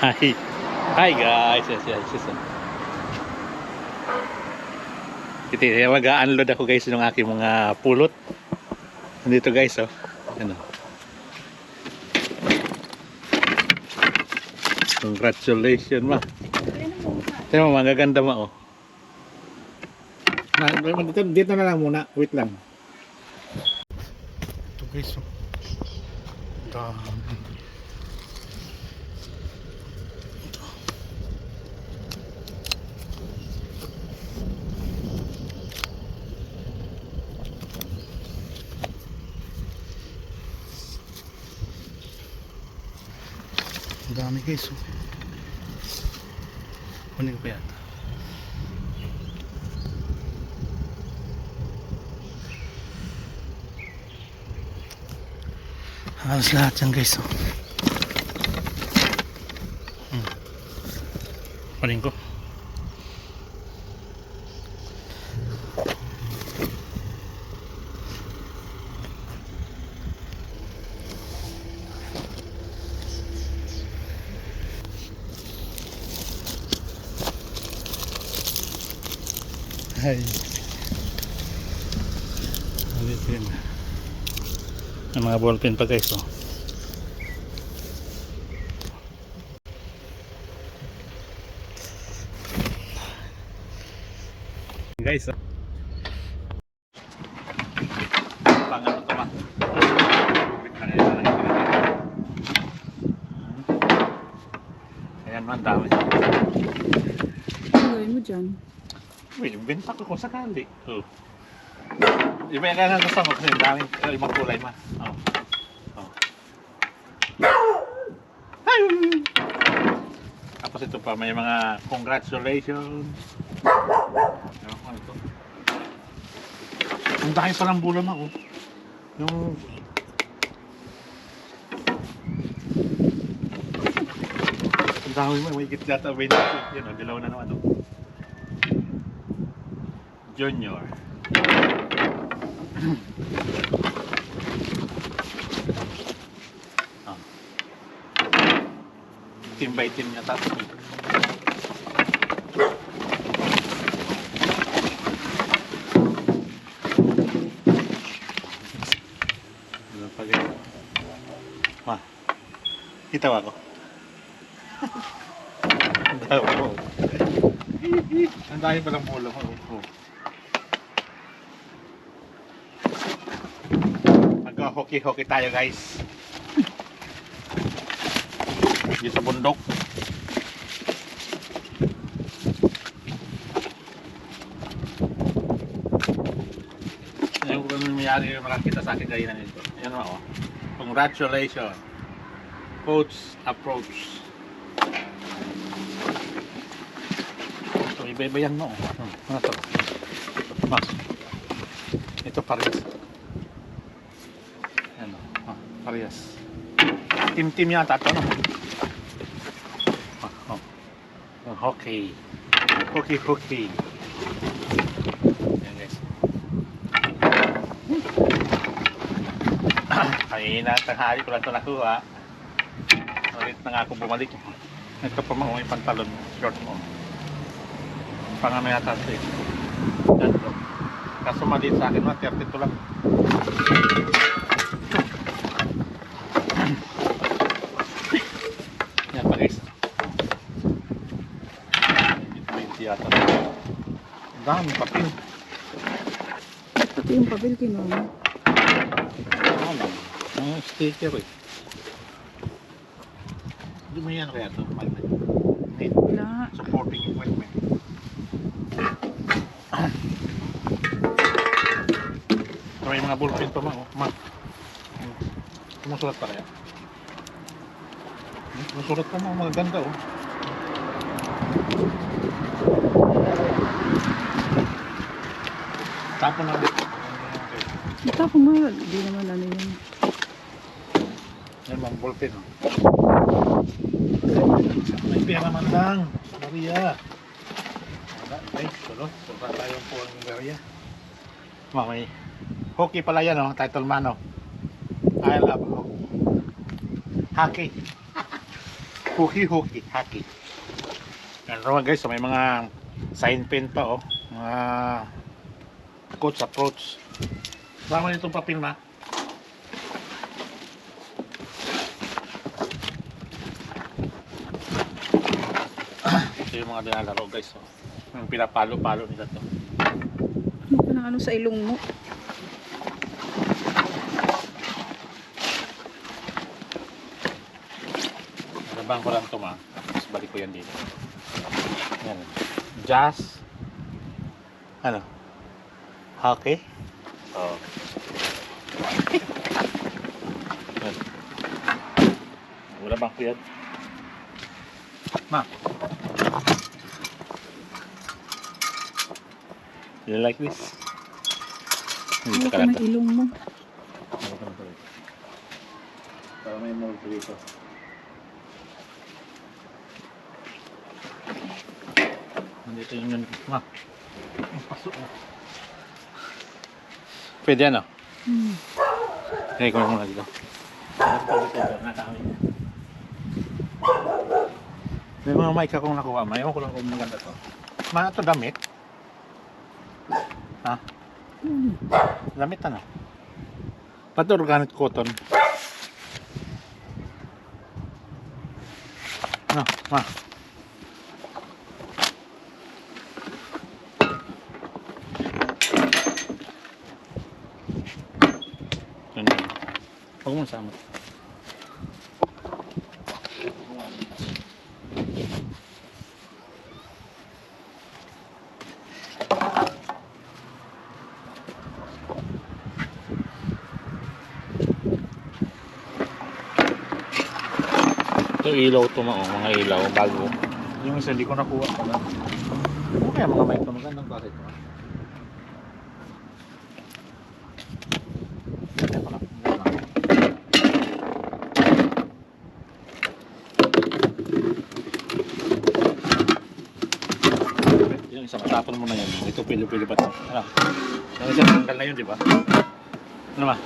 Hi. Hi guys. Yes. Ito, mag-unload ako guys ng aking mga pulot. Nandito guys, oh. Ano. Congratulations, ma. Tingnan mo, magaganda ma, oh. Dito na lang muna. Wait lang. Ito guys, oh. Dami. Ang dami guys, oh. Kunin ko yata. Halos lahat yan guys, oh. Kunin ko. Ay. Ulit yun. Ang mga ballpen pa guys, oh. Guys, oh. Pangan ito ma. Ayan man, dami. Ano gawin mo dyan? Uy, benta ko kung sakali. Oh. Iba yung kaya gusto mo kasi daming ibang kulay ma. Oh. Oh. Ay! Tapos ito pa, may mga congratulations. Ano ito? Ang dahil palang bulan ako. Yung... Ang dahil mo, may higit yata 20. Yun o, dilaw na naman o. Junior. Oh. Team by team niya tapos. Ma, kita ba ako? Ang dahil palang mula mo. Mag-hockey-hockey tayo guys. Dito sa bundok. Yung kung mayari yung makakita sa akin kayo na nito. Yan mo, oh. Congratulations. Coach approach. So, iba-iba yan mo. Ano to? Mas. Ito parehas. Ano? Ah, parehas. Team-team yata ito, no? Oh. Hockey. Hockey. Yan guys. Kanina, tanghali ko lang ito nakuha. Ulit na nga ako bumalik. Ito pa mga may pantalon, short mo. Pangano yata ito eh. Ganito. Kaso maliit sa akin, 32 lang. Yan pa guys. 20 yata. Ang dami papel. Pati yung papel kinuha. Ang sticker eh. Hindi mo yan kaya ito, magnet. Wala. Supporting equipment. May mga ballpen pa ma, oh. Sumusulat pa kaya? Sumusulat pa mga ganda, oh. Tapon na ulit. Ito ko nga. Hindi naman ano yun. Yan mga ballpen, oh. May pera man lang. Maria. Ay, sulo. Sulat tayo po ang Maria. May hockey pala yan, oh. Title man, oh. I love hockey. Hockey. Huki-huki, haki. Yan naman guys, so may mga sign pen pa oh. Mga coach approach. Sama nitong papel na. Ito yung mga dinalaro guys. Oh. Yung pinapalo-palo nila to. Ano ka ng ano sa ilong mo? Nabang ko lang ito ma. Tapos balik ko yan dito. Yan. Jazz. Ano? Hockey. Oh. Yan. Wala bang ko yan? Ma. You like this? Ano ka ng ilong mo? Para may mold dito. Nandito yung ma. Pasok mo. Pwede ano? Kaya ko muna dito. May mga mic akong nakuha. May ewan ko lang kung maganda to. Ma, ito damit? Ha? Damit ano? Pati organic cotton. Ano? Ma? Ganyan. Huwag mong sama. Ito ilaw to mga ilaw bago. Yung isa hindi ko nakuha pala. Kaya mga mic to magandang klase ito. Yung isa matapon mo na yan. Ito pili-pili pa ito. Ano? Yung isa tanggal na yun, di ba? Ano ba?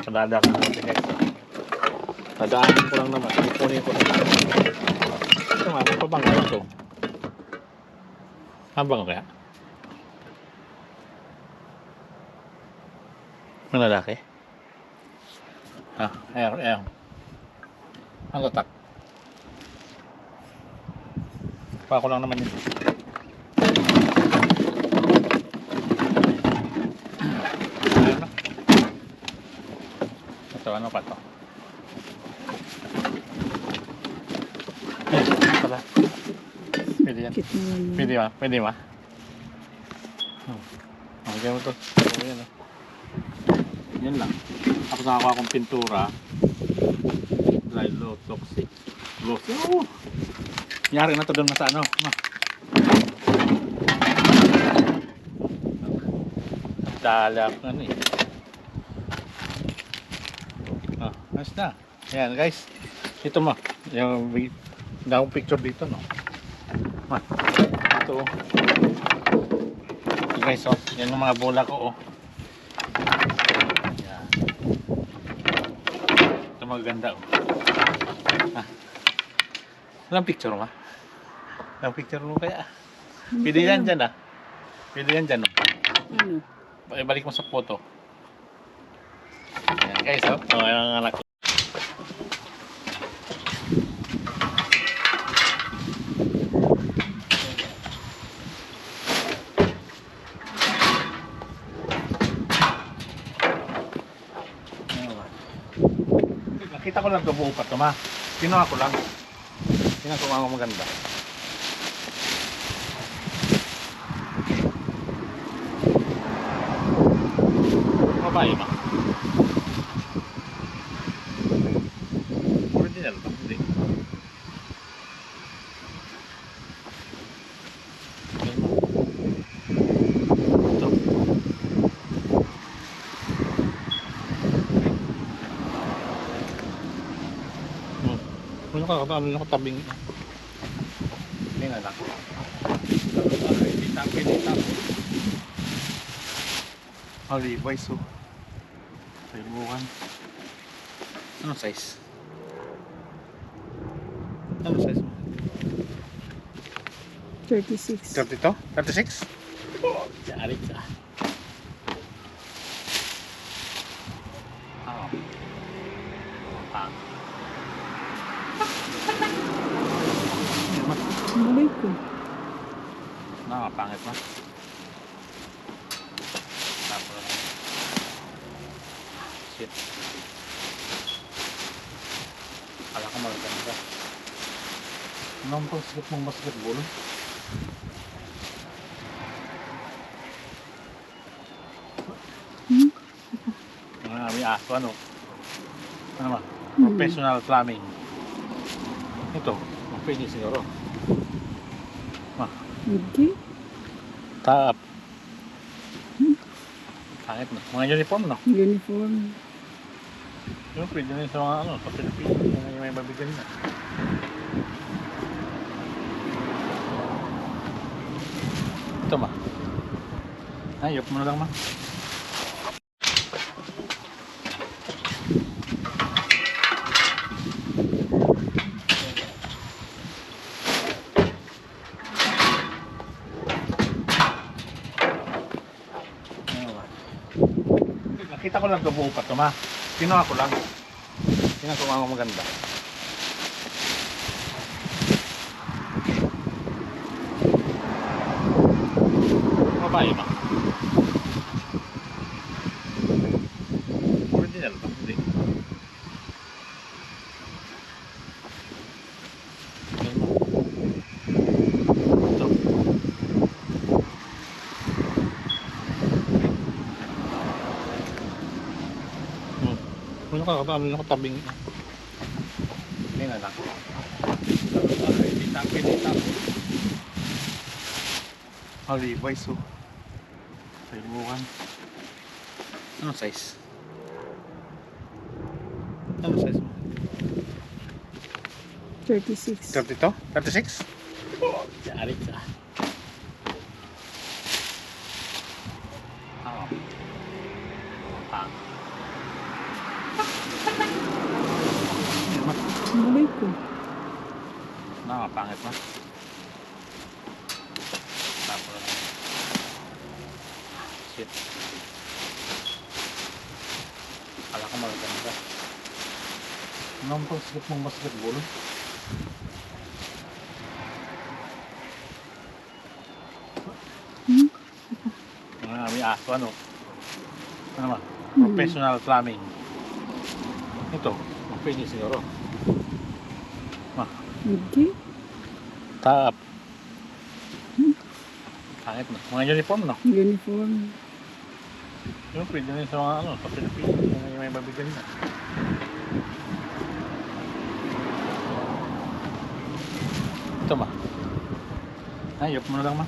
Padada ko naman guys. Padaanin ko lang naman. Ipunin ko lang. Ito nga, may pabang ko ito. Habang kaya? Ang lalaki? Ha? Ayan. Ang tatak. Pa ko lang naman yun. Ito, ano pa ito? Pala. Pwede yan. Pwede ba? Pwede ba? Okay mo ito. Yan, yan lang. Tapos nakakuha akong pintura. Dry low, toxic. Glossy. Oh! Yari na ito doon na sa ano. Dalak na eh. Ayos na. Ayan guys. Ito mo. Yung akong picture dito no. Ito oh. Ito guys oh. Yan yung mga bola ko oh. Ayan. Ito maganda oh. Walang picture mo? Walang picture mo kaya? Pwede yan dyan ah. Pwede yan dyan oh. Ano? Balik mo sa photo. Ayan guys oh. Oh, yung anak ko. Nakita ko lang ito buo pa ito ma. Kinuha ko lang. Kinuha ko maganda. Babae ma. Original ba? Hindi. Ito. Ano ka tabing ito? Hindi na lang. Hindi tapin. Levi's oh. Kaibukan. Anong size? Anong size mo? 36. 32? 36? Yari ka. Oo. Pang. Malay ko. Nakapangit na. Tapos shit. Kala ko maganda. Anong pang sakit mong basketball? Hmm? May aso ano? Ano ba? Professional plumbing. Ito, pwede siguro. Okay. Tap. Pangit na. Mga uniform no? Uniform. Yung pwede na sa mga ano, sa Pilipinas. Yung may mabigyan na. Ito ma. Ayop mo na lang ma. Nakita ko lang ito buo pa ito ma. Kinuha ko lang. Tingnan ko mga maganda. Babae ma. Original ba? Hindi. Ito. Ano ka nakatabing hindi na lang Levi's oh. Kaibukan. Anong size? Anong size mo? 36. 32? 36? Yari ka. Oo. Pang. Malay ko. Nakapangit na. Tapos shit. Kala ko maganda. Anong pang sakit mong basketball? Hmm? May aso ano? Ano ba? Professional plumbing. Ito, pwede siguro. Okay. Tap. Pangit na. Mga uniform no? Uniform. Yung pwede na sa mga ano, sa Pilipinas. Yung may mabigyan na. Ito ma. Ayop mo na lang ma.